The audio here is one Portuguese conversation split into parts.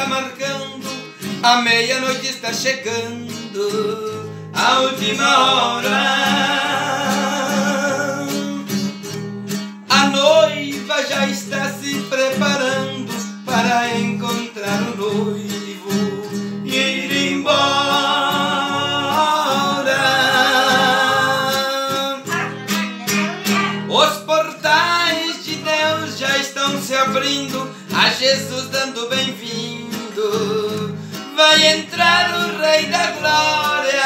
está marcando, a meia-noite está chegando, a última hora. A noiva já está se preparando para encontrar o noivo e ir embora. Os portais de Deus já estão se abrindo, a Jesus dando bem-vindo. Vai entrar o Rei da Glória,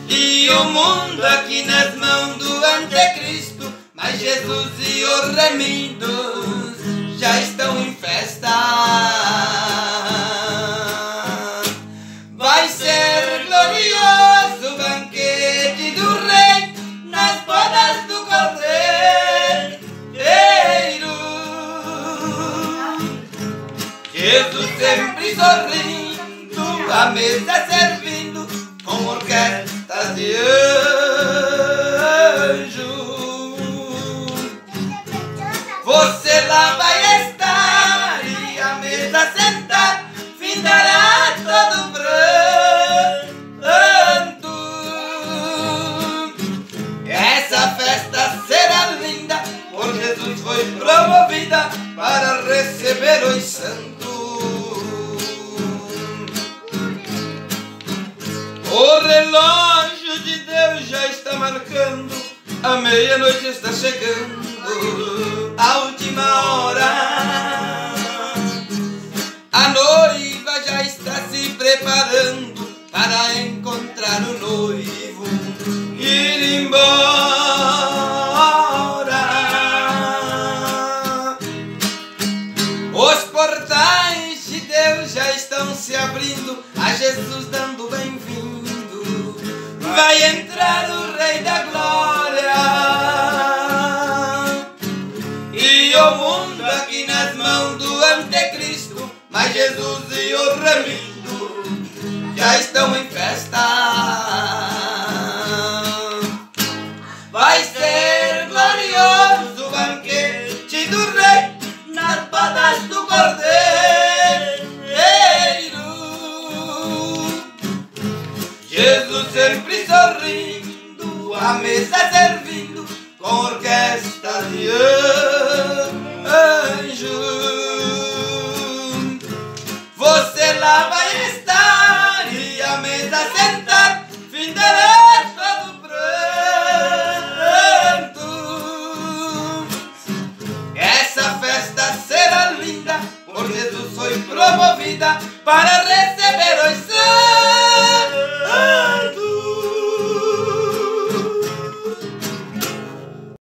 e o mundo aqui nas mãos do Anticristo, mas Jesus e os remidos já estão em festa. Vai ser glorioso o banquete do Rei nas bodas do Cordeiro. Jesus sempre sorrindo, a mesa servindo, com orquestra de anjos. Você lá vai estar e a mesa sentar, findará todo pranto. Essa festa será linda, por Jesus foi promovida para receber os santos. O relógio de Deus já está marcando, a meia-noite está chegando, a última hora. A noiva já está se preparando para encontrar o noivo e ir embora. Os portais de Deus já estão se abrindo, a Jesus dando bem-vindo. Vai entrar o Rei da Glória, e o mundo aqui nas mãos do Anticristo, mas Jesus e o remido já estão em festa. Vai ser glorioso o banquete do Rei nas bodas do Cordeiro. Jesus sempre sorrindo, a mesa servindo, com orquestra de anjos. Você lá vai estar e a mesa sentar, findará todo pranto. Essa festa será linda, por Jesus foi promovida para receber os